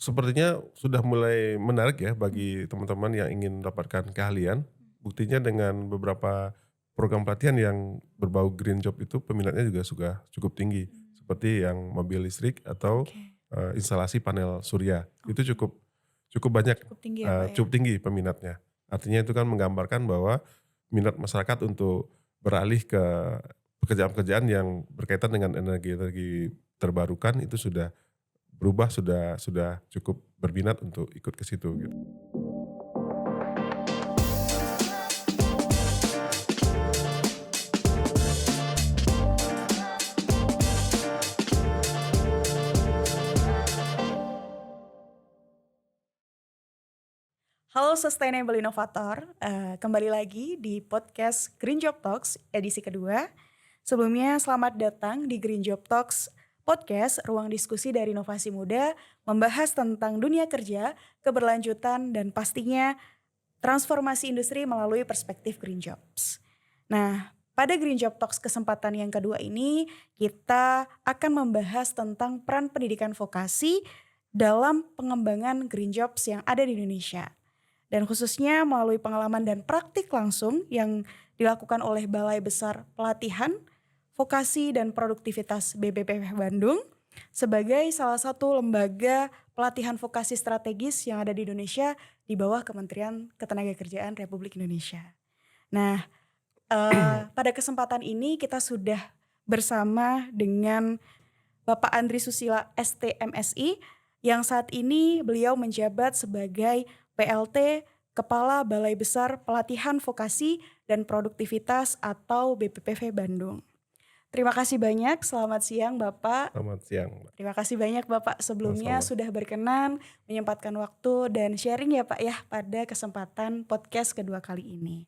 sepertinya sudah mulai menarik ya bagi teman-teman yang ingin mendapatkan keahlian. Buktinya dengan beberapa program pelatihan yang berbau green job itu peminatnya juga sudah cukup tinggi. Seperti yang mobil listrik atau Oke, instalasi panel surya. Itu oke. cukup cukup banyak, Cukup tinggi ya, Pak, ya? cukup tinggi peminatnya. Artinya itu kan menggambarkan bahwa minat masyarakat untuk beralih ke pekerjaan-pekerjaan yang berkaitan dengan energi-energi terbarukan itu sudah berubah, sudah cukup berminat untuk ikut ke situ gitu. Halo Sustainable Innovator, kembali lagi di podcast Green Job Talks edisi kedua. Sebelumnya selamat datang di Green Job Talks podcast, ruang diskusi dari inovasi muda, membahas tentang dunia kerja, keberlanjutan, dan pastinya transformasi industri melalui perspektif Green Jobs. Nah, pada Green Job Talks kesempatan yang kedua ini, kita akan membahas tentang peran pendidikan vokasi dalam pengembangan Green Jobs yang ada di Indonesia. Dan khususnya melalui pengalaman dan praktik langsung yang dilakukan oleh Balai Besar Pelatihan, Vokasi dan Produktivitas BPPF Bandung sebagai salah satu lembaga pelatihan vokasi strategis yang ada di Indonesia di bawah Kementerian Ketenagakerjaan Republik Indonesia. Nah, pada kesempatan ini kita sudah bersama dengan Bapak Andri Susila STMSI yang saat ini beliau menjabat sebagai PLT Kepala Balai Besar Pelatihan Vokasi dan Produktivitas atau BPPV Bandung. Terima kasih banyak, selamat siang Bapak. Selamat siang, Mbak. Terima kasih banyak Bapak sebelumnya Sama-sama. sudah berkenan menyempatkan waktu dan sharing ya Pak ya pada kesempatan podcast kedua kali ini.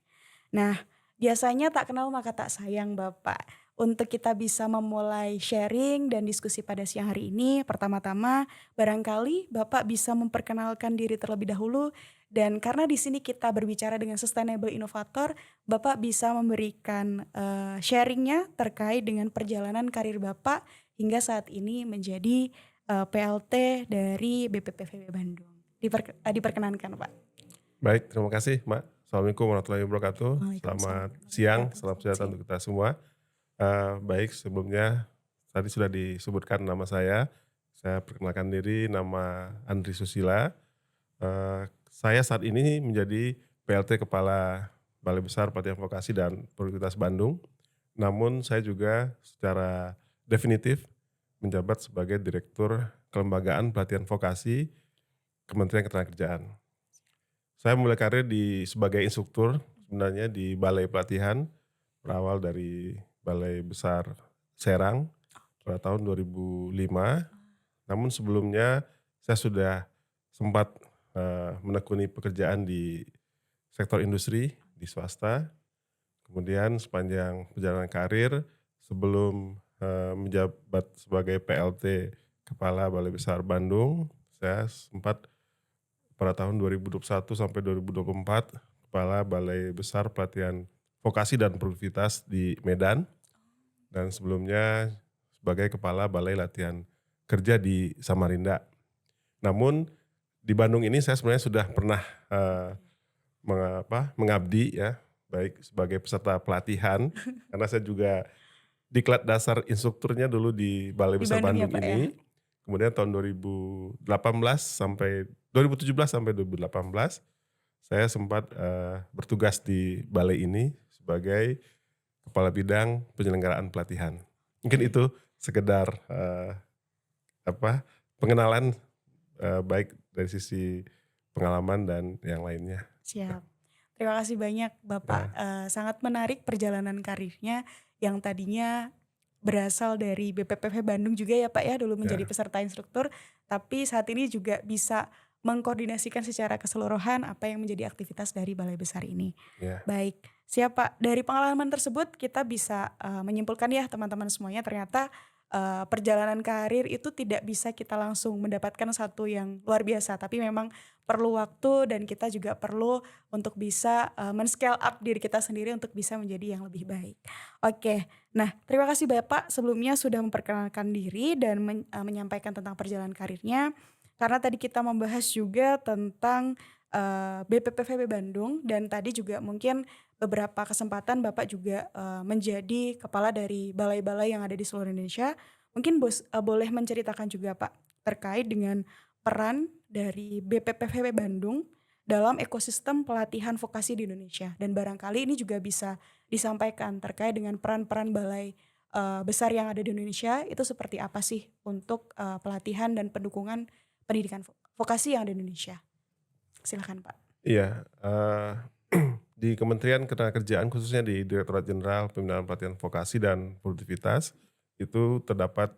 Nah, biasanya tak kenal maka tak sayang Bapak. Untuk kita bisa memulai sharing dan diskusi pada siang hari ini, pertama-tama barangkali Bapak bisa memperkenalkan diri terlebih dahulu dan karena di sini kita berbicara dengan sustainable innovator, Bapak bisa memberikan sharingnya terkait dengan perjalanan karir Bapak hingga saat ini menjadi PLT dari BPPVB Bandung. Diperkenankan Pak. Baik, terima kasih, Mbak. Assalamualaikum warahmatullahi wabarakatuh. Waalaikumsalam Selamat warahmatullahi siang, wabarakatuh. salam Selamat sejahtera siang. untuk kita semua. Baik, sebelumnya tadi sudah disebutkan nama saya. Saya perkenalkan diri, nama Andri Susila. Saya saat ini menjadi PLT Kepala Balai Besar Pelatihan Vokasi dan Produktivitas Bandung. Namun saya juga secara definitif menjabat sebagai Direktur Kelembagaan Pelatihan Vokasi Kementerian Ketenagakerjaan. Saya mulai karir sebagai instruktur sebenarnya di Balai Pelatihan, berawal dari Balai Besar Serang pada tahun 2005. Namun sebelumnya saya sudah sempat menekuni pekerjaan di sektor industri, di swasta. Kemudian sepanjang perjalanan karir sebelum menjabat sebagai PLT Kepala Balai Besar Bandung, saya sempat pada tahun 2021 sampai 2024 Kepala Balai Besar Pelatihan Vokasi dan Produktivitas di Medan, dan sebelumnya sebagai Kepala Balai Latihan Kerja di Samarinda. Namun di Bandung ini saya sebenarnya sudah pernah mengabdi ya, baik sebagai peserta pelatihan karena saya juga diklat dasar instrukturnya dulu di Balai Di Besar Bandung ya Bandung Pak ya? ini. Kemudian tahun 2018 sampai 2017 sampai 2018 saya sempat bertugas di balai ini sebagai kepala bidang penyelenggaraan pelatihan. Mungkin Oke. itu sekedar pengenalan baik dari sisi pengalaman dan yang lainnya. Siap. Terima kasih banyak Bapak, Ya, sangat menarik perjalanan karirnya yang tadinya berasal dari BPPV Bandung juga ya Pak ya, dulu menjadi ya, peserta instruktur, tapi saat ini juga bisa mengkoordinasikan secara keseluruhan apa yang menjadi aktivitas dari Balai Besar ini. ya, Baik, siap Pak. Dari pengalaman tersebut kita bisa menyimpulkan ya teman-teman semuanya ternyata perjalanan karir itu tidak bisa kita langsung mendapatkan satu yang luar biasa, tapi memang perlu waktu dan kita juga perlu untuk bisa men-scale up diri kita sendiri untuk bisa menjadi yang lebih baik. Oke, nah terima kasih Bapak sebelumnya sudah memperkenalkan diri dan menyampaikan tentang perjalanan karirnya. Karena tadi kita membahas juga tentang BPPVB Bandung dan tadi juga mungkin beberapa kesempatan Bapak juga menjadi kepala dari balai-balai yang ada di seluruh Indonesia. Mungkin boleh menceritakan juga Pak terkait dengan peran dari BPPVB Bandung dalam ekosistem pelatihan vokasi di Indonesia dan barangkali ini juga bisa disampaikan terkait dengan peran-peran balai besar yang ada di Indonesia itu seperti apa sih untuk pelatihan dan pendukungan pendidikan vokasi yang ada di Indonesia. Silakan Pak. Iya, di Kementerian Ketenagakerjaan khususnya di Direktorat Jenderal Pembinaan Pelatihan Vokasi dan Produktivitas itu terdapat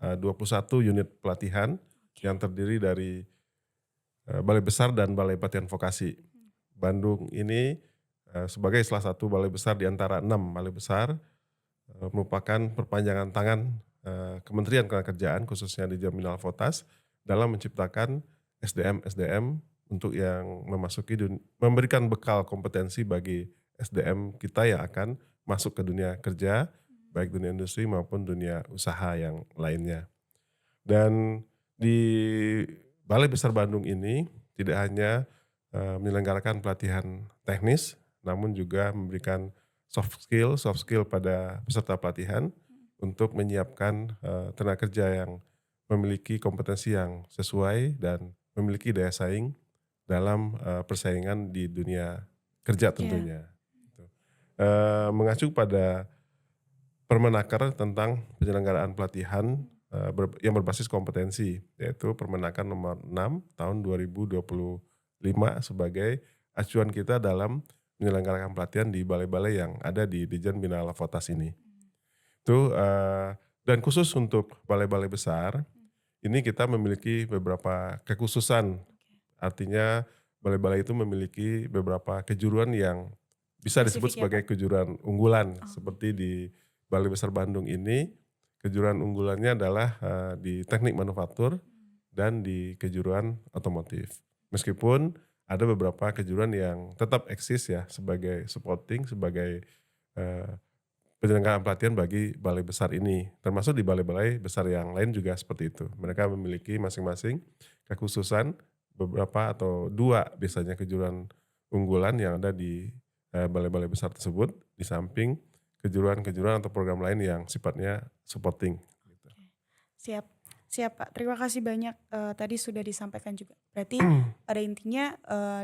21 unit pelatihan yang terdiri dari balai besar dan balai pelatihan vokasi. Bandung ini sebagai salah satu balai besar di antara 6 balai besar merupakan perpanjangan tangan Kementerian Ketenagakerjaan khususnya di Jaminal Votas dalam menciptakan SDM-SDM untuk yang memberikan bekal kompetensi bagi SDM kita yang akan masuk ke dunia kerja, baik dunia industri maupun dunia usaha yang lainnya. Dan di Balai Besar Bandung ini tidak hanya menyelenggarakan pelatihan teknis, namun juga memberikan soft skill pada peserta pelatihan untuk menyiapkan tenaga kerja yang memiliki kompetensi yang sesuai dan memiliki daya saing dalam persaingan di dunia kerja Iya. tentunya. Gitu. Mengacu pada Permenaker tentang penyelenggaraan pelatihan yang berbasis kompetensi, yaitu Permenaker nomor 6 tahun 2025 sebagai acuan kita dalam menyelenggarakan pelatihan di balai-balai yang ada di Dijen Bina Votas ini. Itu dan khusus untuk balai-balai besar, ini kita memiliki beberapa kekhususan. Artinya balai-balai itu memiliki beberapa kejuruan yang bisa disebut Spesifik ya Pak. sebagai kejuruan unggulan. Oh, Seperti di Balai Besar Bandung ini, kejuruan unggulannya adalah di teknik manufaktur dan di kejuruan otomotif. Meskipun ada beberapa kejuruan yang tetap eksis ya sebagai supporting, sebagai eh, penyelenggaraan pelatihan bagi balai besar ini. Termasuk di balai-balai besar yang lain juga seperti itu. Mereka memiliki masing-masing kekhususan beberapa atau 2 biasanya kejuruan unggulan yang ada di balai-balai besar tersebut, di samping kejuruan-kejuruan atau program lain yang sifatnya supporting gitu. oke. Siap. Siap Pak. Terima kasih banyak tadi sudah disampaikan juga. Berarti pada intinya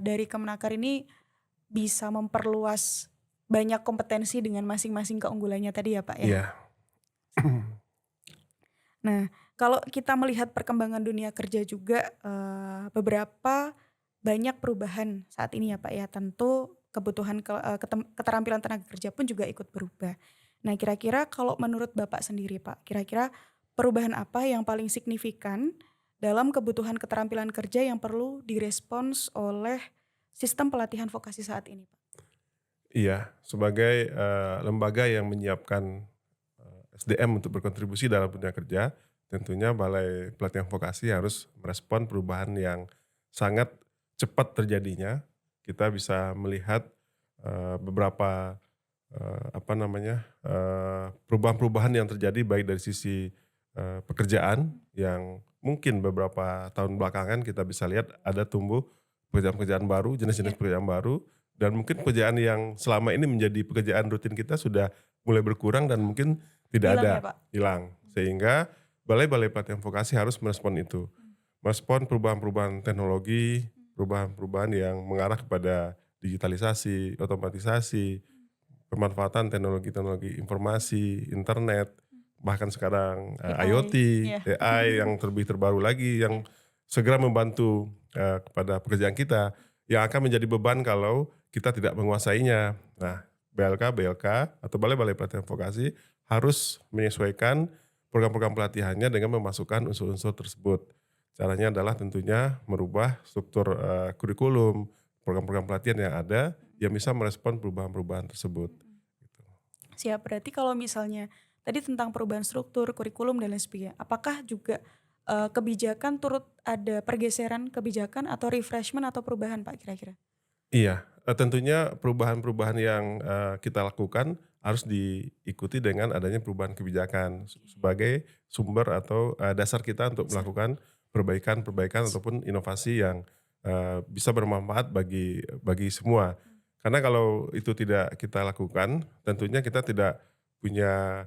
dari Kemenaker ini bisa memperluas banyak kompetensi dengan masing-masing keunggulannya tadi ya Pak ya. Iya. Nah, kalau kita melihat perkembangan dunia kerja juga beberapa banyak perubahan saat ini ya Pak ya. Tentu kebutuhan keterampilan tenaga kerja pun juga ikut berubah. Nah, kira-kira kalau menurut Bapak sendiri Pak, kira-kira perubahan apa yang paling signifikan dalam kebutuhan keterampilan kerja yang perlu direspons oleh sistem pelatihan vokasi saat ini Pak? Iya, sebagai lembaga yang menyiapkan SDM untuk berkontribusi dalam dunia kerja, tentunya Balai Pelatihan Vokasi harus merespon perubahan yang sangat cepat terjadinya. Kita bisa melihat beberapa perubahan-perubahan yang terjadi baik dari sisi pekerjaan yang mungkin beberapa tahun belakangan kita bisa lihat ada tumbuh pekerjaan-pekerjaan baru, jenis-jenis Ya, pekerjaan baru, dan mungkin pekerjaan yang selama ini menjadi pekerjaan rutin kita sudah mulai berkurang dan mungkin tidak hilang ada, ya Pak? hilang. Sehingga balai-balai pelatihan vokasi harus merespon itu. Merespon perubahan-perubahan teknologi, perubahan-perubahan yang mengarah kepada digitalisasi, otomatisasi, pemanfaatan teknologi-teknologi informasi, internet, bahkan sekarang IoT, AI, ya. AI yang terlebih terbaru lagi yang Ya. segera membantu kepada pekerjaan kita yang akan menjadi beban kalau kita tidak menguasainya. Nah, BLK atau Balai-Balai Pelatihan Vokasi harus menyesuaikan program-program pelatihannya dengan memasukkan unsur-unsur tersebut. Caranya adalah tentunya merubah struktur kurikulum, program-program pelatihan yang ada yang bisa merespon perubahan-perubahan tersebut. Gitu. Siap, berarti kalau misalnya tadi tentang perubahan struktur, kurikulum dan lain sebagainya, apakah juga kebijakan turut ada pergeseran kebijakan atau refreshment atau perubahan Pak kira-kira? Iya, tentunya perubahan-perubahan yang kita lakukan harus diikuti dengan adanya perubahan kebijakan sebagai sumber atau dasar kita untuk Besar. melakukan perbaikan-perbaikan ataupun inovasi yang bisa bermanfaat bagi semua. Karena kalau itu tidak kita lakukan, tentunya kita tidak punya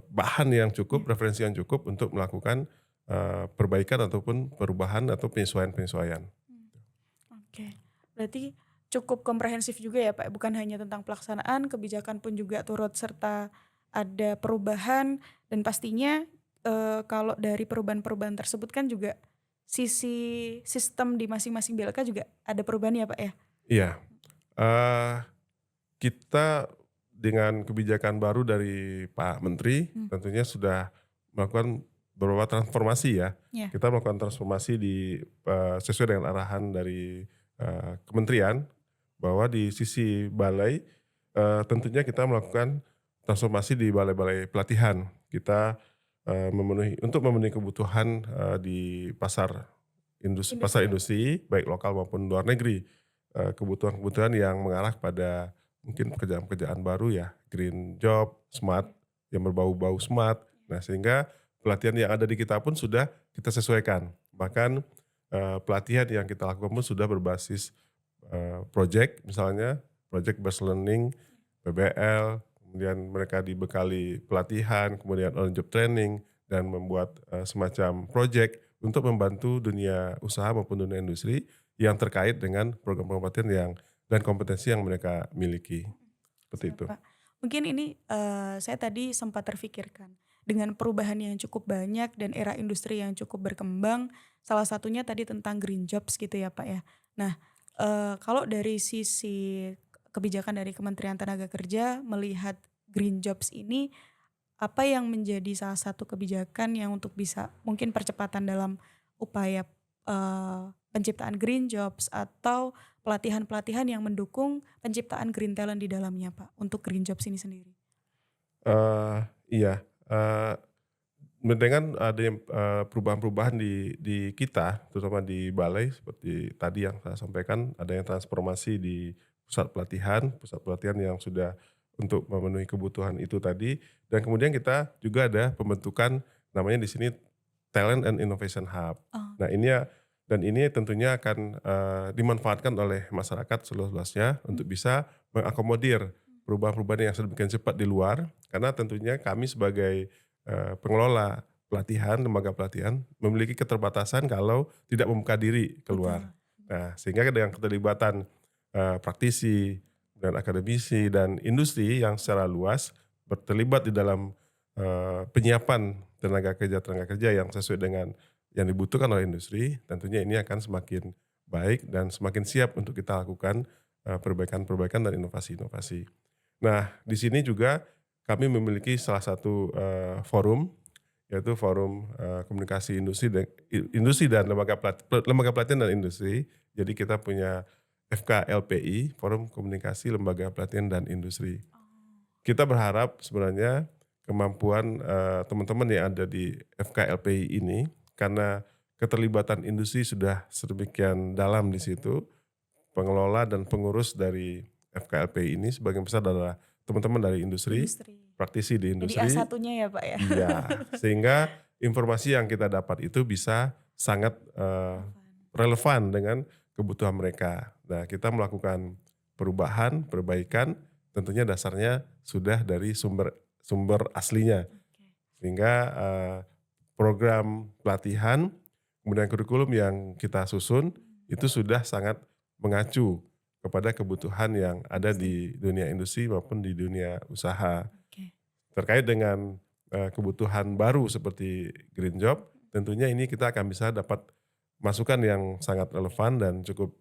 bahan yang cukup, Iya. referensi yang cukup untuk melakukan perbaikan ataupun perubahan atau penyesuaian-penyesuaian. Mmm, oke. Berarti cukup komprehensif juga ya, Pak, bukan hanya tentang pelaksanaan, kebijakan pun juga turut serta ada perubahan dan pastinya, kalau dari perubahan-perubahan tersebut kan juga sisi sistem di masing-masing BLK juga ada perubahan ya, Pak, ya? Iya, eee, kita dengan kebijakan baru dari Pak Menteri Mmm, tentunya sudah melakukan beberapa transformasi ya. iya. Kita melakukan transformasi sesuai dengan arahan dari kementerian bahwa di sisi balai, tentunya kita melakukan transformasi di balai-balai pelatihan. Kita untuk memenuhi kebutuhan di pasar Industri ya, Pak? industri baik lokal maupun luar negeri. Kebutuhan-kebutuhan yang mengarah pada mungkin pekerjaan-pekerjaan baru ya, green job, smart, yang berbau-bau smart. Nah, sehingga pelatihan yang ada di kita pun sudah kita sesuaikan. Bahkan, pelatihan yang kita lakukan pun sudah berbasis, project misalnya, project based learning, PBL, kemudian mereka dibekali pelatihan, kemudian on job training, dan membuat, semacam project untuk membantu dunia usaha maupun dunia industri yang terkait dengan program-program pelatihan dan kompetensi yang mereka miliki, Mhm. seperti Siap, itu. Pak. Mungkin ini, saya tadi sempat terfikirkan, dengan perubahan yang cukup banyak dan era industri yang cukup berkembang, salah satunya tadi tentang green jobs gitu ya, Pak, ya. Nah, kalau dari sisi kebijakan dari Kementerian Tenaga Kerja melihat green jobs ini, apa yang menjadi salah satu kebijakan yang untuk bisa mungkin percepatan dalam upaya, penciptaan green jobs atau pelatihan-pelatihan yang mendukung penciptaan green talent di dalamnya, Pak, untuk green jobs ini sendiri? Iya, dengan adanya, perubahan-perubahan di kita, terutama di balai seperti tadi yang saya sampaikan, ada yang transformasi di pusat pelatihan yang sudah untuk memenuhi kebutuhan itu tadi, dan kemudian kita juga ada pembentukan namanya di sini Talent and Innovation Hub. Oh, Nah ini tentunya akan, dimanfaatkan oleh masyarakat seluas-luasnya mmm, untuk bisa mengakomodir perubahan-perubahan yang sedemikian cepat di luar, karena tentunya kami sebagai pengelola pelatihan, lembaga pelatihan memiliki keterbatasan kalau tidak membuka diri keluar. betul. Nah, sehingga dengan keterlibatan, praktisi dan akademisi dan industri yang secara luas terlibat di dalam, penyiapan tenaga kerja yang sesuai dengan yang dibutuhkan oleh industri, tentunya ini akan semakin baik dan semakin siap untuk kita lakukan, perbaikan-perbaikan dan inovasi-inovasi. Nah, di sini juga kami memiliki salah satu, forum, yaitu forum, komunikasi industri dan lembaga pelatihan dan industri. Jadi kita punya FKLPI, Forum Komunikasi Lembaga Pelatihan dan Industri. Oh, Kita berharap sebenarnya kemampuan, teman-teman yang ada di FKLPI ini, karena keterlibatan industri sudah sedemikian dalam di situ, pengelola dan pengurus dari FKLPI ini sebagian besar adalah teman-teman dari industri, industri. praktisi di Jadi a industri. satunya ya, Pak, ya? Iya, sehingga informasi yang kita dapat itu bisa sangat, Relevan. relevan dengan kebutuhan mereka. Nah, kita melakukan perubahan, perbaikan, tentunya dasarnya sudah dari sumber sumber aslinya. Oke. Sehingga, program pelatihan, kemudian kurikulum yang kita susun, Mhm. itu sudah sangat mengacu kepada kebutuhan yang ada Industri. di dunia industri maupun di dunia usaha. Oke. Terkait dengan, kebutuhan baru seperti green job, tentunya ini kita akan bisa dapat masukan yang sangat relevan dan cukup,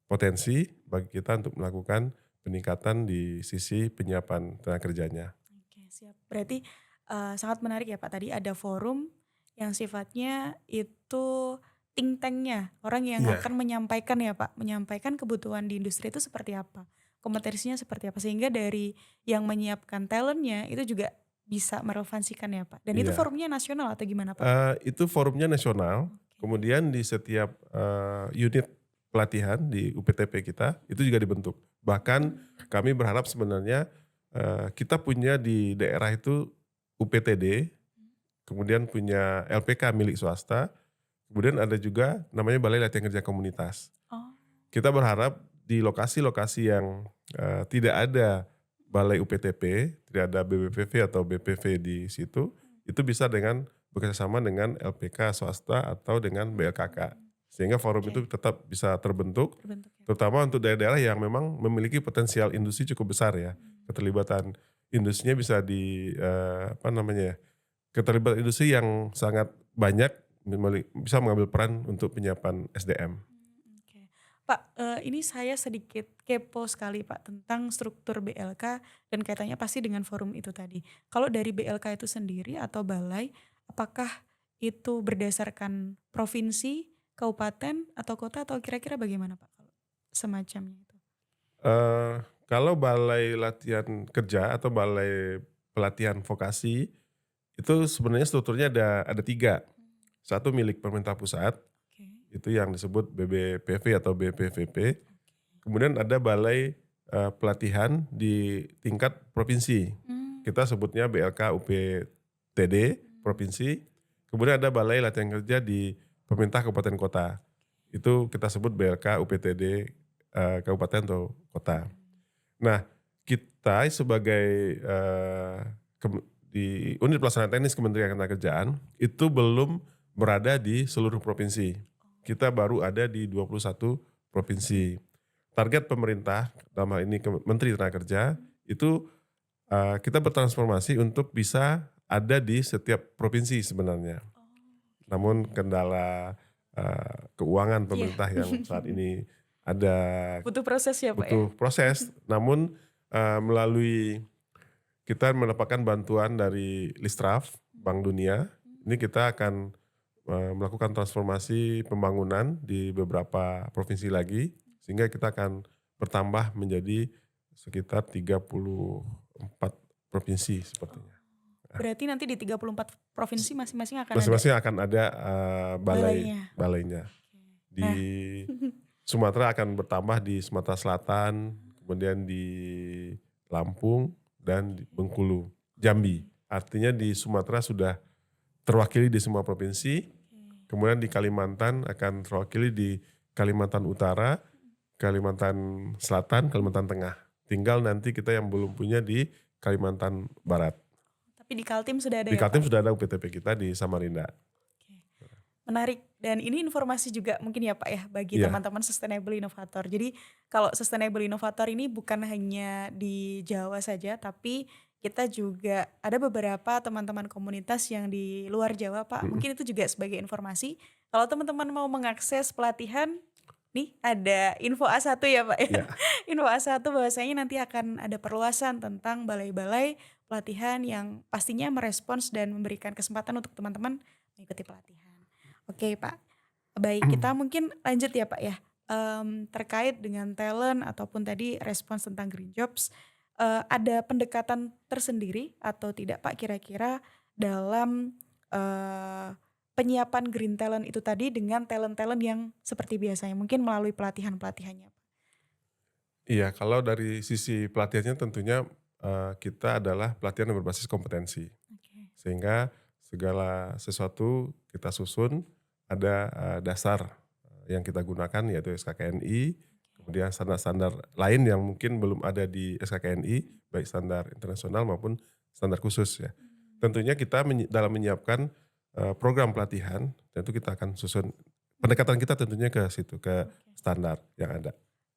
potensi bagi kita untuk melakukan peningkatan di sisi penyiapan tenaga kerjanya. Oke, siap. Berarti, sangat menarik ya, Pak, tadi ada forum yang sifatnya itu think tank-nya, orang yang Iya, akan menyampaikan ya, Pak, menyampaikan kebutuhan di industri itu seperti apa, kompetensinya seperti apa, sehingga dari yang menyiapkan talent-nya itu juga bisa merelevansikan ya, Pak, dan itu iya. forumnya nasional atau gimana, Pak? Itu forumnya nasional, Oke. kemudian di setiap, unit pelatihan di UPTP kita, itu juga dibentuk. Bahkan Mmm, kami berharap sebenarnya, kita punya di daerah itu UPTD, mhm. kemudian punya LPK milik swasta, Kemudian ada juga namanya Balai Latihan Kerja Komunitas. Oh, Kita berharap di lokasi-lokasi yang tidak ada balai UPTP, tidak ada BBPV atau BPV di situ, itu bisa dengan bekerjasama dengan LPK swasta atau dengan BLKK. Sehingga forum oke, itu tetap bisa terbentuk, terbentuk ya. terutama untuk daerah-daerah yang memang memiliki potensial industri cukup besar ya. Keterlibatan industrinya bisa apa namanya ya, keterlibatan industri yang sangat banyak bisa mengambil peran untuk penyiapan SDM. Oke. Pak, ini saya sedikit kepo sekali Pak tentang struktur BLK dan kaitannya pasti dengan forum itu tadi. Kalau dari BLK itu sendiri atau balai, apakah itu berdasarkan provinsi, kabupaten, atau kota atau kira-kira bagaimana Pak kalau semacamnya itu? Kalau balai latihan kerja atau balai pelatihan vokasi, itu sebenarnya strukturnya ada 3. Mmm, Satu milik pemerintah pusat, oke, itu yang disebut BBPV atau BPVP. oke. Kemudian ada balai, pelatihan di tingkat provinsi. Mmm, Kita sebutnya BLK UPTD mmm, provinsi. Kemudian ada balai latihan kerja di pemerintah kabupaten kota. Itu kita sebut BLK UPTD, kabupaten atau kota. Nah, kita sebagai, di unit pelaksana teknis Kementerian Ketenagakerjaan itu belum berada di seluruh provinsi. Kita baru ada di 21 provinsi. Target pemerintah dalam hal ini Menteri Tenaga Kerja itu, kita bertransformasi untuk bisa ada di setiap provinsi sebenarnya. oh, Namun oke. kendala, keuangan Iya. pemerintah yang saat ini ada Butuh proses ya Pak ya? butuh proses, namun, melalui kita mendapatkan bantuan dari Listraf, Bank Dunia, Mmm, ini kita akan, melakukan transformasi pembangunan di beberapa provinsi lagi, sehingga kita akan bertambah menjadi sekitar 34 provinsi oh. sepertinya. Berarti nanti di 34 provinsi masing-masing akan ada Masing-masing akan ada, balainya? balainya. Oke. Di Nah Sumatera akan bertambah di Sumatera Selatan, kemudian di Lampung, dan di Bengkulu, Jambi. Artinya di Sumatera sudah terwakili di semua provinsi, kemudian di Kalimantan akan terwakili di Kalimantan Utara, Kalimantan Selatan, Kalimantan Tengah. Tinggal nanti kita yang belum punya di Kalimantan Barat. tapi di Kaltim sudah ada Di ya Kaltim Pak? sudah ada UPTP kita di Samarinda. Oke. Menarik dan ini informasi juga mungkin ya Pak ya bagi Iya, teman-teman sustainable innovator. Jadi kalau sustainable innovator ini bukan hanya di Jawa saja tapi kita juga ada beberapa teman-teman komunitas yang di luar Jawa Pak. mhm, Mungkin itu juga sebagai informasi. Kalau teman-teman mau mengakses pelatihan nih ada info A1 ya Pak ya. iya. Info A1 bahwasanya nanti akan ada perluasan tentang balai-balai pelatihan yang pastinya merespons dan memberikan kesempatan untuk teman-teman mengikuti pelatihan. Oke Pak, baik kita mungkin lanjut ya Pak ya, terkait dengan talent ataupun tadi respons tentang green jobs, ada pendekatan tersendiri atau tidak Pak kira-kira dalam, penyiapan green talent itu tadi dengan talent-talent yang seperti biasanya mungkin melalui pelatihan-pelatihannya Pak? Iya, kalau dari sisi pelatihannya tentunya, kita adalah pelatihan yang berbasis kompetensi. Oke, Sehingga segala sesuatu kita susun ada, dasar, yang kita gunakan yaitu SKKNI, kemudian standar-standar lain yang mungkin belum ada di SKKNI, baik standar internasional maupun standar khusus ya. mmm, Tentunya kita dalam menyiapkan, program pelatihan, tentu kita akan susun pendekatan kita tentunya ke situ, ke oke. standar yang ada.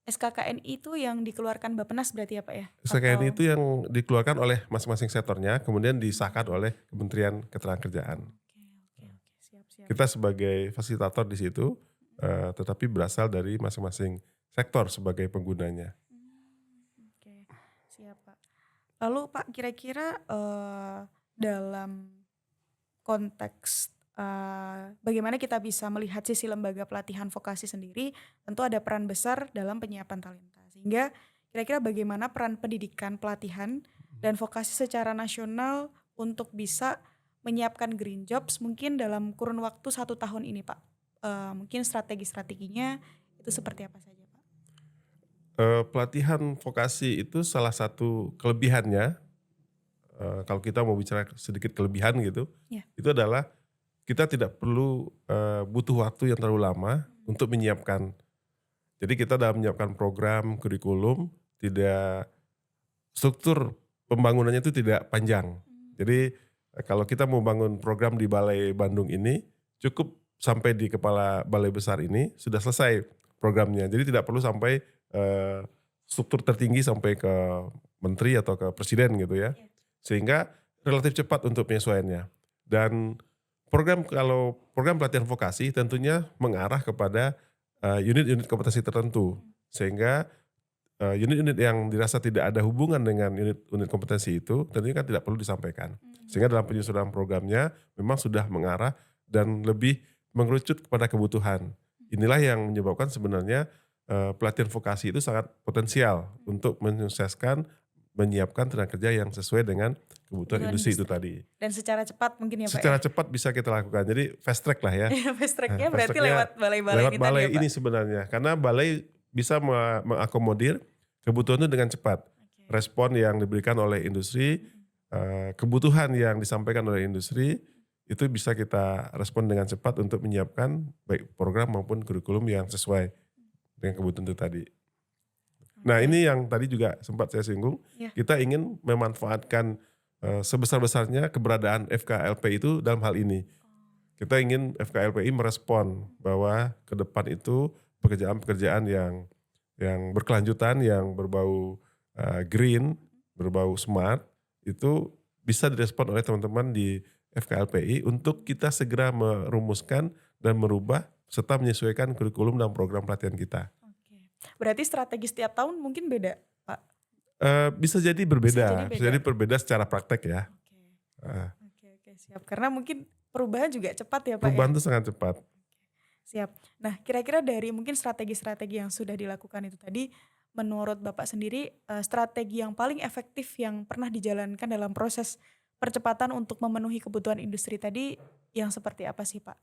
SKKNI itu yang dikeluarkan Bappenas berarti ya Pak ya? SKKNI Atau itu yang dikeluarkan oleh masing-masing sektornya, kemudian disahkan mmm, oleh Kementerian Ketenagakerjaan. oke, siap siap. Kita sebagai fasilitator di situ, tetapi berasal dari masing-masing sektor sebagai penggunanya. Oke, siap Pak. Lalu Pak kira-kira, dalam konteks, bagaimana kita bisa melihat sisi lembaga pelatihan vokasi sendiri, tentu ada peran besar dalam penyiapan talenta. Sehingga kira-kira bagaimana peran pendidikan, pelatihan, dan vokasi secara nasional untuk bisa menyiapkan green jobs mungkin dalam kurun waktu 1 tahun ini Pak? Mungkin strategi-strateginya itu seperti apa saja Pak? Pelatihan vokasi itu salah satu kelebihannya, kalau kita mau bicara sedikit kelebihan gitu, Ya. itu adalah kita tidak perlu butuh waktu yang terlalu lama untuk menyiapkan. Jadi kita dalam menyiapkan program kurikulum tidak struktur pembangunannya itu tidak panjang. Jadi kalau kita mau bangun program di Balai Bandung ini cukup sampai di kepala balai besar ini sudah selesai programnya. Jadi tidak perlu sampai struktur tertinggi sampai ke menteri atau ke presiden gitu ya. Sehingga relatif cepat untuk penyesuaiannya. Dan kalau program pelatihan vokasi tentunya mengarah kepada unit-unit kompetensi tertentu. Sehingga unit-unit yang dirasa tidak ada hubungan dengan unit-unit kompetensi itu tentunya kan tidak perlu disampaikan. Sehingga dalam penyusunan programnya memang sudah mengarah dan lebih mengerucut kepada kebutuhan. Inilah yang menyebabkan sebenarnya pelatihan vokasi itu sangat potensial untuk menyukseskan menyiapkan tenaga kerja yang sesuai dengan kebutuhan industri itu tadi. Dan secara cepat mungkin ya Pak Secara ya? cepat bisa kita lakukan. Jadi fast track lah ya. Fast track-nya Fast berarti track-nya lewat balai-balai lewat ini balai tadi ya Pak? ini sebenarnya. Karena balai bisa mengakomodir kebutuhan itu dengan cepat. Respon yang diberikan oleh industri, kebutuhan yang disampaikan oleh industri, itu bisa kita respon dengan cepat untuk menyiapkan baik program maupun kurikulum yang sesuai dengan kebutuhan itu tadi. Nah ini yang tadi juga sempat saya singgung, kita ingin memanfaatkan sebesar-besarnya keberadaan FKLP itu dalam hal ini. Kita ingin FKLPI merespon bahwa ke depan itu pekerjaan-pekerjaan yang berkelanjutan, yang berbau green, berbau smart, itu bisa direspon oleh teman-teman di FKLPI untuk kita segera merumuskan dan merubah serta menyesuaikan kurikulum dan program pelatihan kita. Berarti strategi setiap tahun mungkin beda Pak? Bisa jadi berbeda, Bisa jadi berbeda secara praktek ya. Oke, siap. Karena mungkin perubahan juga cepat ya Pak Perubahan ya? itu sangat cepat. Siap. Nah kira-kira dari mungkin strategi-strategi yang sudah dilakukan itu tadi, menurut Bapak sendiri strategi yang paling efektif yang pernah dijalankan dalam proses percepatan untuk memenuhi kebutuhan industri tadi yang seperti apa sih Pak?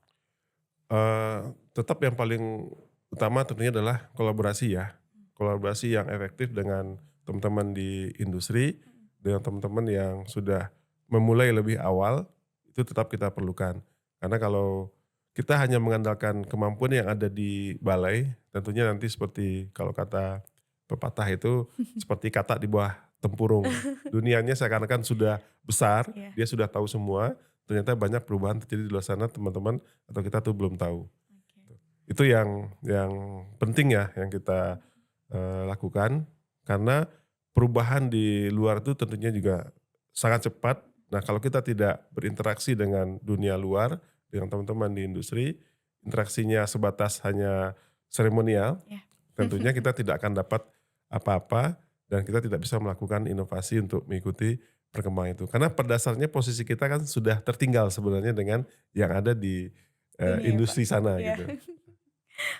Tetap yang paling utama tentunya adalah kolaborasi ya. Kolaborasi yang efektif dengan teman-teman di industri, dengan teman-teman yang sudah memulai lebih awal, itu tetap kita perlukan. Karena kalau kita hanya mengandalkan kemampuan yang ada di balai, tentunya nanti seperti kalau kata pepatah itu seperti katak di bawah tempurung. Dunianya seakan-akan sudah besar, dia sudah tahu semua, ternyata banyak perubahan terjadi di luar sana teman-teman atau kita tuh belum tahu. Itu yang penting ya yang kita lakukan, karena perubahan di luar itu tentunya juga sangat cepat. Nah kalau kita tidak berinteraksi dengan dunia luar, dengan teman-teman di industri, interaksinya sebatas hanya seremonial, tentunya kita tidak akan dapat apa-apa dan kita tidak bisa melakukan inovasi untuk mengikuti perkembangan itu. Karena pada dasarnya posisi kita kan sudah tertinggal sebenarnya dengan yang ada di industri sana gitu.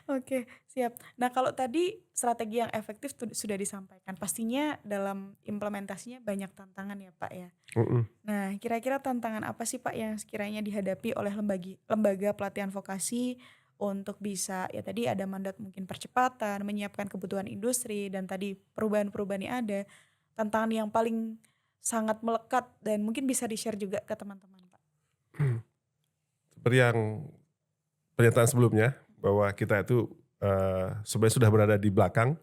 Oke, siap. Nah kalau tadi strategi yang efektif sudah disampaikan, pastinya dalam implementasinya banyak tantangan ya Pak ya. Nah kira-kira tantangan apa sih Pak yang sekiranya dihadapi oleh lembaga pelatihan vokasi untuk bisa, ya tadi ada mandat mungkin percepatan, menyiapkan kebutuhan industri, dan tadi perubahan-perubahan yang ada, tantangan yang paling sangat melekat dan mungkin bisa di-share juga ke teman-teman Pak? Seperti yang pernyataan sebelumnya, bahwa kita itu sebenarnya sudah berada di belakang,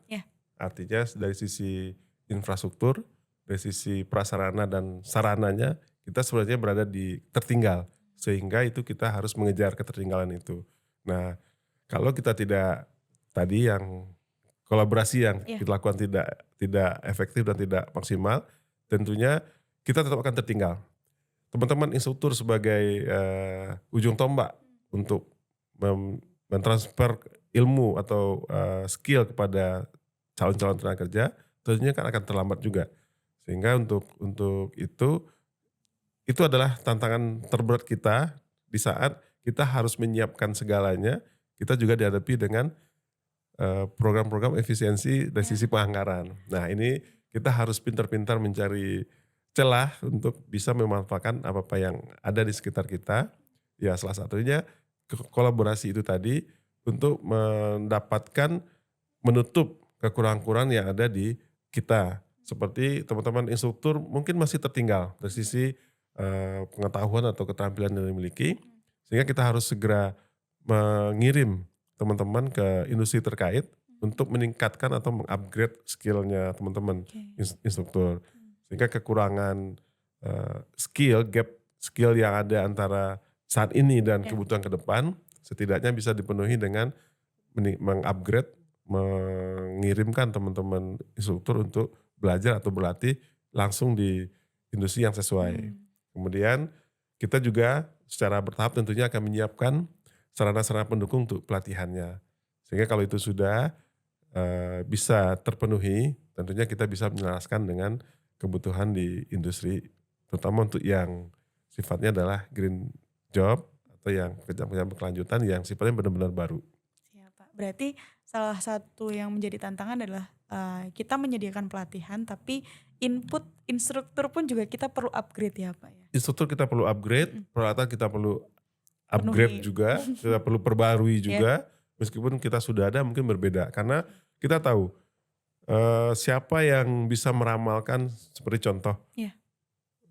artinya dari sisi infrastruktur, dari sisi prasarana dan sarananya, kita sebenarnya berada di tertinggal, sehingga itu kita harus mengejar ketertinggalan itu. Nah kalau kita tidak, tadi yang kolaborasi yang kita lakukan tidak efektif dan tidak maksimal, tentunya kita tetap akan tertinggal. Teman-teman instruktur sebagai ujung tombak untuk mentransfer ilmu atau skill kepada calon-calon tenaga kerja, tentunya kan akan terlambat juga. Sehingga untuk itu adalah tantangan terberat kita di saat kita harus menyiapkan segalanya. Kita juga dihadapi dengan program-program efisiensi dari sisi penganggaran. Nah ini kita harus pintar-pintar mencari celah untuk bisa memanfaatkan apa-apa yang ada di sekitar kita. Ya salah satunya kolaborasi itu tadi untuk mendapatkan menutup kekurangan-kekurangan yang ada di kita. Seperti teman-teman instruktur mungkin masih tertinggal dari sisi pengetahuan atau keterampilan yang dimiliki, Sehingga kita harus segera mengirim teman-teman ke industri terkait untuk meningkatkan atau mengupgrade skillnya teman-teman Oke. instruktur. Sehingga kekurangan gap skill yang ada antara saat ini dan Ya. kebutuhan ke depan setidaknya bisa dipenuhi dengan mengupgrade, mengirimkan teman-teman instruktur untuk belajar atau berlatih langsung di industri yang sesuai. Kemudian kita juga secara bertahap tentunya akan menyiapkan sarana-sarana pendukung untuk pelatihannya. Sehingga kalau itu sudah bisa terpenuhi, tentunya kita bisa menyelaraskan dengan kebutuhan di industri, terutama untuk yang sifatnya adalah green job atau yang pekerjaan berkelanjutan yang sifatnya benar-benar baru. Siap, Pak. Berarti salah satu yang menjadi tantangan adalah kita menyediakan pelatihan, tapi input instruktur pun juga kita perlu upgrade ya, Pak ya. Instruktur kita perlu upgrade, peralatan kita perlu upgrade Penuhi. juga, kita perlu perbarui Ya. juga, meskipun kita sudah ada mungkin berbeda. Karena kita tahu siapa yang bisa meramalkan seperti contoh Ya.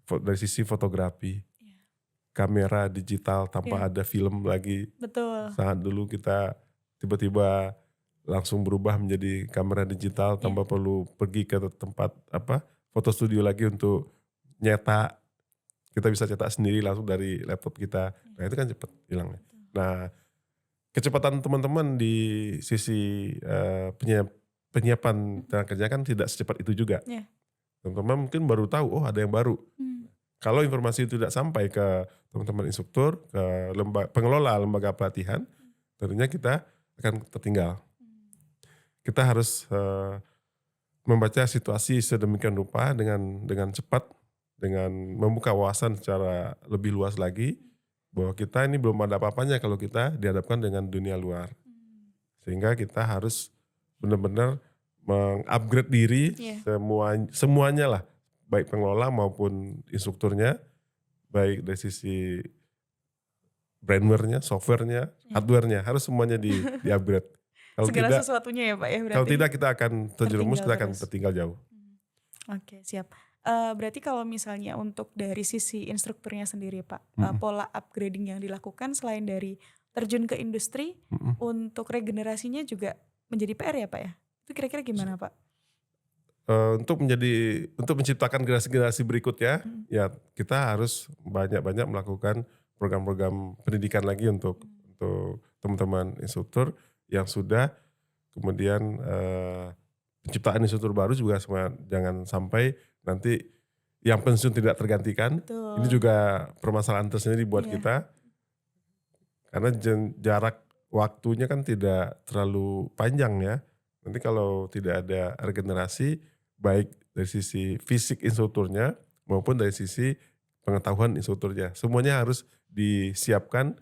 dari sisi fotografi, Ya. kamera digital tanpa Ya. ada film lagi. Betul. Saat dulu kita tiba-tiba langsung berubah menjadi kamera digital tanpa perlu pergi ke tempat foto studio lagi untuk nyetak. Kita bisa cetak sendiri langsung dari laptop kita. Nah itu kan cepat hilangnya. Nah kecepatan teman-teman di sisi penyiapan tenaga kerja kan tidak secepat itu juga. Ya. Teman-teman mungkin baru tahu, oh ada yang baru. Kalau informasi itu tidak sampai ke teman-teman instruktur, ke pengelola lembaga pelatihan, tentunya kita akan tertinggal. Kita harus membaca situasi sedemikian rupa dengan cepat, dengan membuka wawasan secara lebih luas lagi, bahwa kita ini belum ada apa-apanya kalau kita dihadapkan dengan dunia luar. Sehingga kita harus benar-benar mengupgrade diri semuanya lah, baik pengelola maupun instrukturnya, baik dari sisi brandware-nya, software-nya, hardware-nya, harus semuanya di-upgrade. Kalau Segala tidak, sesuatunya ya, Pak ya berarti. kalau tidak kita akan terjerumus, kita akan terus. tertinggal jauh. Oke, siap. Berarti kalau misalnya untuk dari sisi instrukturnya sendiri, Pak, pola upgrading yang dilakukan selain dari terjun ke industri, untuk regenerasinya juga menjadi PR ya, Pak ya? Itu kira-kira gimana, Pak? Untuk menciptakan generasi-generasi berikutnya, ya kita harus banyak-banyak melakukan program-program pendidikan lagi untuk teman-teman instruktur yang sudah, kemudian penciptaan instruktur baru juga jangan sampai nanti yang pensiun tidak tergantikan. Betul. Ini juga permasalahan tersendiri buat Iya. kita, karena jarak waktunya kan tidak terlalu panjang ya. Nanti kalau tidak ada regenerasi, baik dari sisi fisik instrukturnya maupun dari sisi pengetahuan instrukturnya, semuanya harus disiapkan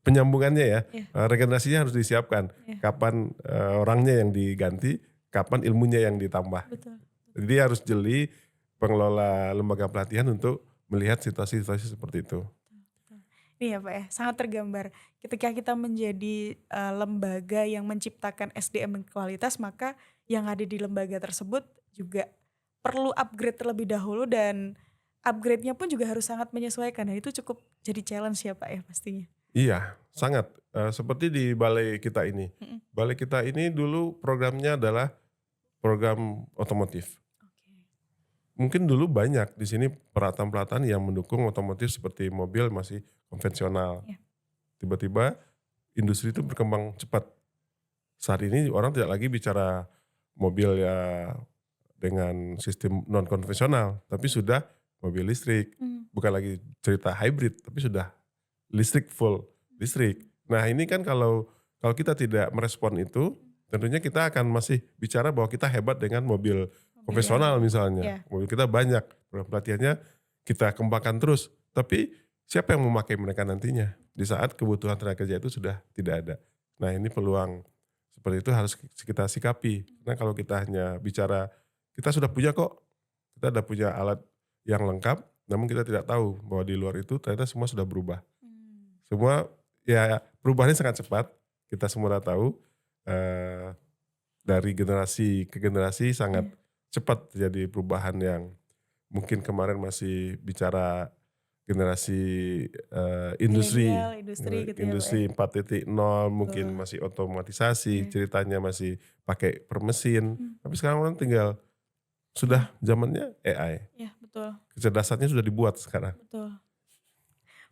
penyambungannya ya. Regenerasinya harus disiapkan. Kapan orangnya yang diganti, kapan ilmunya yang ditambah. Betul. Jadi harus jeli pengelola lembaga pelatihan untuk melihat situasi-situasi seperti itu. Iya Pak ya, sangat tergambar. Ketika kita menjadi lembaga yang menciptakan SDM yang kualitas, maka yang ada di lembaga tersebut juga perlu upgrade terlebih dahulu, dan upgrade-nya pun juga harus sangat menyesuaikan. Dan itu cukup jadi challenge ya Pak ya pastinya. Iya, sangat. Seperti di balai kita ini. Balai kita ini dulu programnya adalah program otomotif. Mungkin dulu banyak di sini peralatan-peralatan yang mendukung otomotif seperti mobil masih konvensional. Tiba-tiba industri itu berkembang cepat. Saat ini orang tidak lagi bicara mobil ya dengan sistem non konvensional, tapi sudah mobil listrik. Bukan lagi cerita hybrid, tapi sudah listrik, full listrik. Nah ini kan kalau kita tidak merespon itu, tentunya kita akan masih bicara bahwa kita hebat dengan mobil konvensional misalnya. Mobil kita banyak, program pelatihannya kita kembangkan terus. Tapi siapa yang memakai mereka nantinya? Di saat kebutuhan tenaga kerja itu sudah tidak ada. Nah ini peluang seperti itu harus kita sikapi. Karena kalau kita hanya bicara, kita sudah punya kok, kita sudah punya alat yang lengkap, namun kita tidak tahu bahwa di luar itu ternyata semua sudah berubah. Semua ya perubahannya sangat cepat, kita semua sudah tahu, dari generasi ke generasi sangat cepat terjadi perubahan yang mungkin kemarin masih bicara generasi industri, Milenial, industri gitu ya Pak ya? industri 4.0 mungkin Betul, masih otomatisasi, iya. ceritanya masih pakai per mesin, Mmm, tapi sekarang orang tinggal iya sudah zamannya AI, iya betul kecerdasannya sudah dibuat sekarang. betul.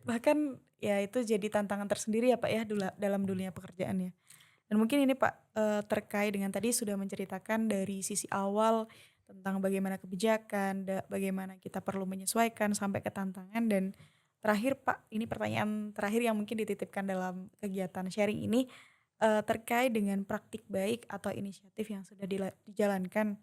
Bahkan ya itu jadi tantangan tersendiri ya Pak ya dalam dunia pekerjaan ya. Dan mungkin ini Pak, terkait dengan tadi sudah menceritakan dari sisi awal tentang bagaimana kebijakan, bagaimana kita perlu menyesuaikan sampai ke tantangan dan terakhir Pak, ini pertanyaan terakhir yang mungkin dititipkan dalam kegiatan sharing ini, terkait dengan praktik baik atau inisiatif yang sudah dijalankan,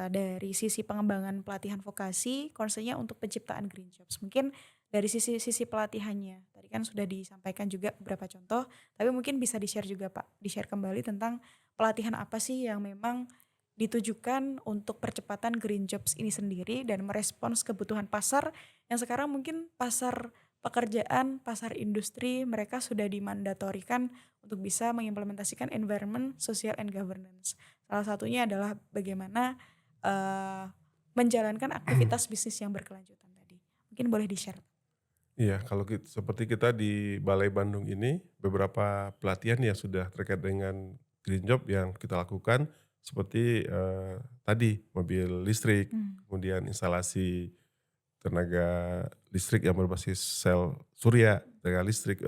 dari sisi pengembangan pelatihan vokasi, concern untuk penciptaan green jobs. Mungkin dari sisi pelatihannya, tadi kan sudah disampaikan juga beberapa contoh, tapi mungkin bisa di-share juga Pak, di-share kembali tentang pelatihan apa sih yang memang ditujukan untuk percepatan green jobs ini sendiri dan merespons kebutuhan pasar yang sekarang mungkin pasar pekerjaan, pasar industri mereka sudah dimandatorikan untuk bisa mengimplementasikan environment, social and governance. Salah satunya adalah bagaimana, eee, menjalankan aktivitas bisnis yang berkelanjutan tadi. Mungkin boleh di-share? Iya, kalau seperti kita di Balai Bandung ini, beberapa pelatihan yang sudah terkait dengan green job yang kita lakukan, seperti tadi mobil listrik, Mmm, kemudian instalasi tenaga listrik yang berbasis sel surya, tenaga listrik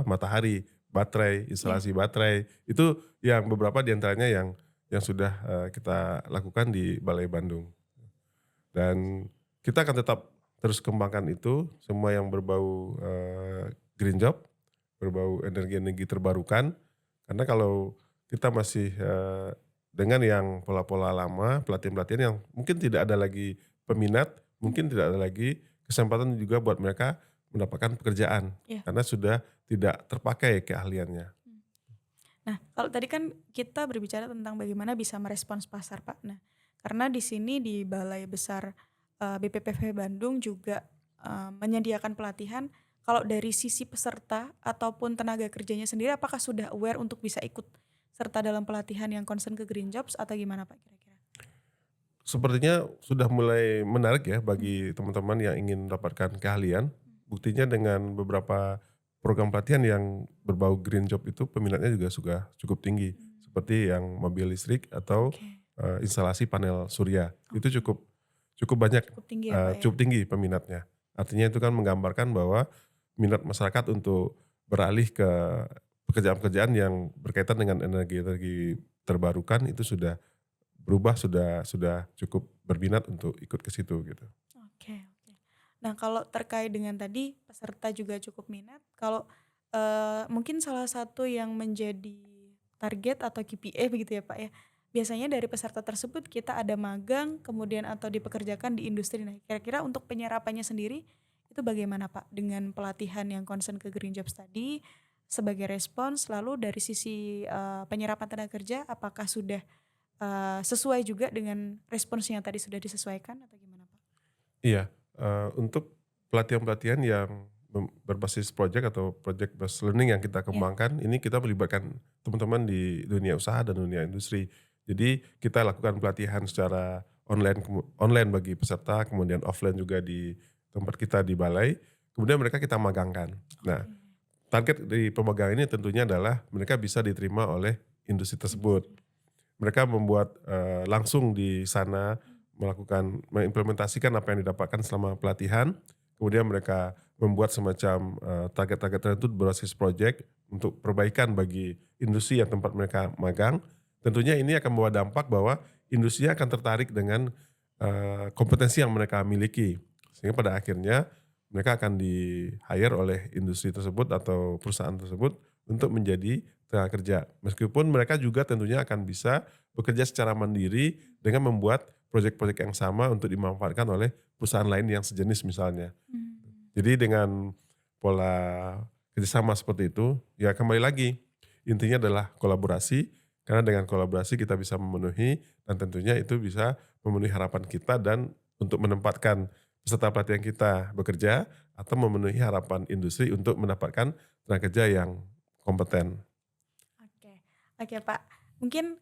matahari, baterai, iya, instalasi baterai, itu yang beberapa di antaranya yang sudah kita lakukan di Balai Bandung. Dan kita akan tetap terus kembangkan itu, semua yang berbau, green job, berbau energi-energi terbarukan. Karena kalau kita masih, dengan yang pola-pola lama, pelatihan-pelatihan yang mungkin tidak ada lagi peminat, mmm, mungkin tidak ada lagi kesempatan juga buat mereka mendapatkan pekerjaan, iya, karena sudah tidak terpakai keahliannya. mmm. Nah, kalau tadi kan kita berbicara tentang bagaimana bisa merespons pasar, Pak. Nah, karena di sini di Balai Besar, BPPV Bandung juga, menyediakan pelatihan, kalau dari sisi peserta ataupun tenaga kerjanya sendiri apakah sudah aware untuk bisa ikut serta dalam pelatihan yang concern ke green jobs atau gimana, Pak, kira-kira? Sepertinya sudah mulai menarik ya Mmm, bagi teman-teman yang ingin mendapatkan keahlian. mhm, Buktinya dengan beberapa program pelatihan yang berbau green job itu peminatnya juga sudah cukup tinggi. mmm, Seperti yang mobil listrik atau oke instalasi panel surya. Itu oke. cukup cukup banyak, Cukup tinggi ya, Pak, ya? cukup tinggi peminatnya. Artinya itu kan menggambarkan bahwa minat masyarakat untuk beralih ke pekerjaan-pekerjaan yang berkaitan dengan energi-energi terbarukan itu sudah berubah, sudah cukup berminat untuk ikut ke situ gitu. Oke oke. Nah, kalau terkait dengan tadi peserta juga cukup minat, kalau, mungkin salah satu yang menjadi target atau KPI begitu ya, Pak, ya, biasanya dari peserta tersebut kita ada magang kemudian atau dipekerjakan di industri. Nah, kira-kira untuk penyerapannya sendiri itu bagaimana, Pak? Dengan pelatihan yang concern ke green jobs tadi sebagai respons, lalu dari sisi, penyerapan tenaga kerja apakah sudah, sesuai juga dengan respons yang tadi sudah disesuaikan atau gimana, Pak? Iya, untuk pelatihan-pelatihan yang berbasis project atau project based learning yang kita Iya. kembangkan, ini kita melibatkan teman-teman di dunia usaha dan dunia industri. Jadi kita lakukan pelatihan secara online online bagi peserta, kemudian offline juga di tempat kita di balai, kemudian mereka kita magangkan. Nah, Oke, target dari pemagangan ini tentunya adalah mereka bisa diterima oleh industri tersebut. industri. Mereka membuat, langsung di sana melakukan mengimplementasikan apa yang didapatkan selama pelatihan, kemudian mereka membuat semacam, target-target tertentu berbasis project untuk perbaikan bagi industri yang tempat mereka magang. Tentunya ini akan membawa dampak bahwa industri akan tertarik dengan, kompetensi yang mereka miliki. Sehingga pada akhirnya mereka akan di-hire oleh industri tersebut atau perusahaan tersebut untuk menjadi tenaga kerja. Meskipun mereka juga tentunya akan bisa bekerja secara mandiri dengan membuat proyek-proyek yang sama untuk dimanfaatkan oleh perusahaan lain yang sejenis misalnya. Mmm, Jadi dengan pola kerjasama seperti itu, ya kembali lagi intinya adalah kolaborasi, karena dengan kolaborasi kita bisa memenuhi dan tentunya itu bisa memenuhi harapan kita dan untuk menempatkan peserta pelatihan kita bekerja atau memenuhi harapan industri untuk mendapatkan tenaga kerja yang kompeten. oke. Oke, Pak, Mungkin,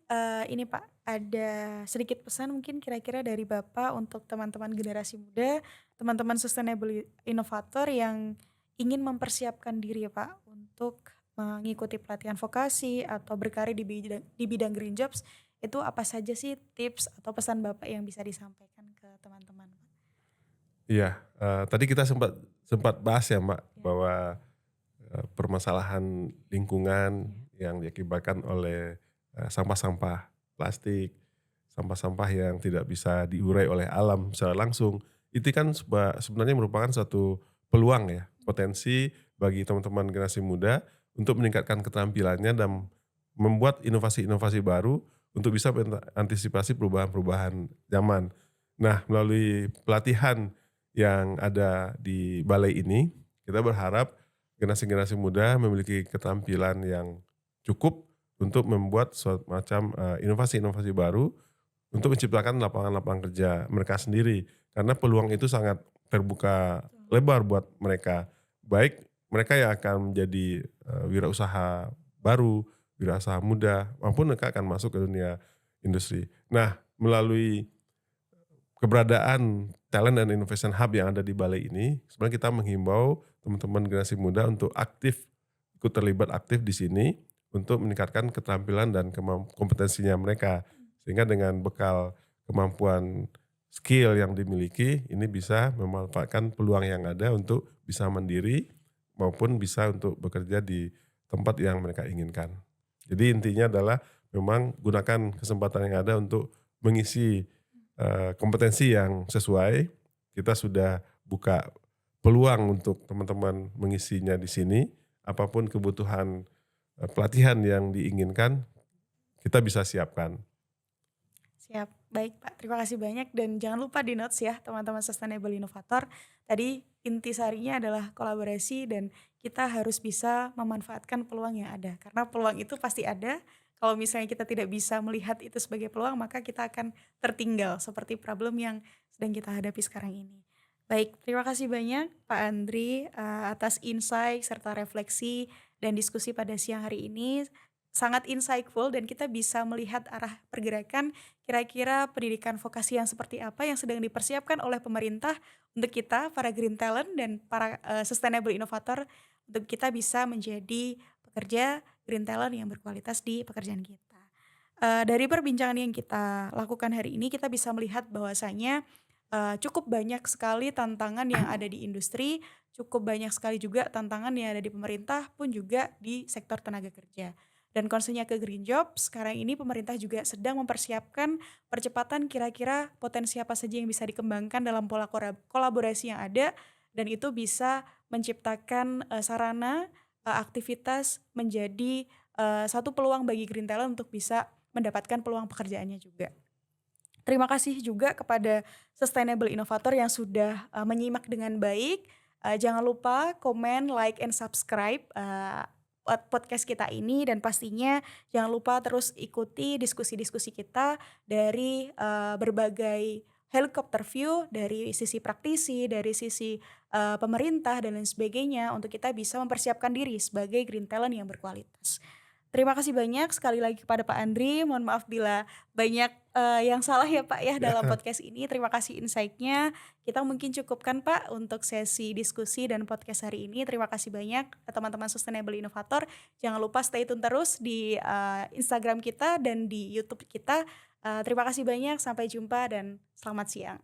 ini Pak, ada sedikit pesan mungkin kira-kira dari Bapak untuk teman-teman generasi muda, teman-teman sustainable inovator yang ingin mempersiapkan diri ya Pak, untuk mengikuti pelatihan vokasi atau berkarir di bidang green jobs, itu apa saja sih tips atau pesan Bapak yang bisa disampaikan ke teman-teman, Pak? Iya, tadi kita sempat sempat bahas ya Mbak, Ya, bahwa, permasalahan lingkungan ya, yang diakibatkan oleh, sampah-sampah plastik, sampah-sampah yang tidak bisa diurai oleh alam secara langsung, itu kan sebenarnya merupakan suatu peluang ya, potensi bagi teman-teman generasi muda untuk meningkatkan keterampilannya dan membuat inovasi-inovasi baru untuk bisa antisipasi perubahan-perubahan zaman. Nah, melalui pelatihan yang ada di balai ini, kita berharap generasi-generasi muda memiliki keterampilan yang cukup untuk membuat suatu macam, inovasi-inovasi baru untuk menciptakan lapangan-lapangan kerja mereka sendiri. Karena peluang itu sangat terbuka betul. lebar buat mereka. Baik mereka yang akan menjadi, wirausaha baru, wirausaha muda, maupun mereka akan masuk ke dunia industri. Nah, melalui keberadaan Talent and Innovation Hub yang ada di balai ini, sebenarnya kita menghimbau teman-teman generasi muda untuk ikut terlibat aktif di sini untuk meningkatkan keterampilan dan kompetensinya mereka. Sehingga dengan bekal kemampuan skill yang dimiliki, ini bisa memanfaatkan peluang yang ada untuk bisa mandiri maupun bisa untuk bekerja di tempat yang mereka inginkan. Jadi intinya adalah memang gunakan kesempatan yang ada untuk mengisi kompetensi yang sesuai. Kita sudah buka peluang untuk teman-teman mengisinya di sini. Apapun kebutuhan, pelatihan yang diinginkan, kita bisa siapkan. Siap, baik Pak, terima kasih banyak dan jangan lupa di-notes ya teman-teman sustainable innovator. Tadi intisarinya adalah kolaborasi dan kita harus bisa memanfaatkan peluang yang ada. Karena peluang itu pasti ada, kalau misalnya kita tidak bisa melihat itu sebagai peluang, maka kita akan tertinggal seperti problem yang sedang kita hadapi sekarang ini. Baik, terima kasih banyak Pak Andri, atas insight serta refleksi dan diskusi pada siang hari ini. Sangat insightful dan kita bisa melihat arah pergerakan kira-kira pendidikan vokasi yang seperti apa yang sedang dipersiapkan oleh pemerintah untuk kita para green talent dan para, sustainable innovator untuk kita bisa menjadi pekerja green talent yang berkualitas di pekerjaan kita. Dari perbincangan yang kita lakukan hari ini kita bisa melihat bahwasanya, cukup banyak sekali tantangan yang ada di industri, cukup banyak sekali juga tantangan yang ada di pemerintah pun juga di sektor tenaga kerja. Dan concern ke green job, sekarang ini pemerintah juga sedang mempersiapkan percepatan kira-kira potensi apa saja yang bisa dikembangkan dalam pola kolaborasi yang ada dan itu bisa menciptakan, sarana, aktivitas menjadi, satu peluang bagi green talent untuk bisa mendapatkan peluang pekerjaannya juga. Terima kasih juga kepada sustainable inovator yang sudah, menyimak dengan baik. Jangan lupa komen, like, and subscribe, podcast kita ini dan pastinya jangan lupa terus ikuti diskusi-diskusi kita dari, berbagai helikopter view, dari sisi praktisi, dari sisi, pemerintah dan lain sebagainya untuk kita bisa mempersiapkan diri sebagai green talent yang berkualitas. Terima kasih banyak sekali lagi kepada Pak Andri, mohon maaf bila banyak, yang salah ya Pak ya dalam Ya, podcast ini. Terima kasih insight-nya. Kita mungkin cukupkan Pak untuk sesi diskusi dan podcast hari ini. Terima kasih banyak teman-teman Sustainable Innovator. Jangan lupa stay tune terus di, Instagram kita dan di YouTube kita. Terima kasih banyak, sampai jumpa dan selamat siang.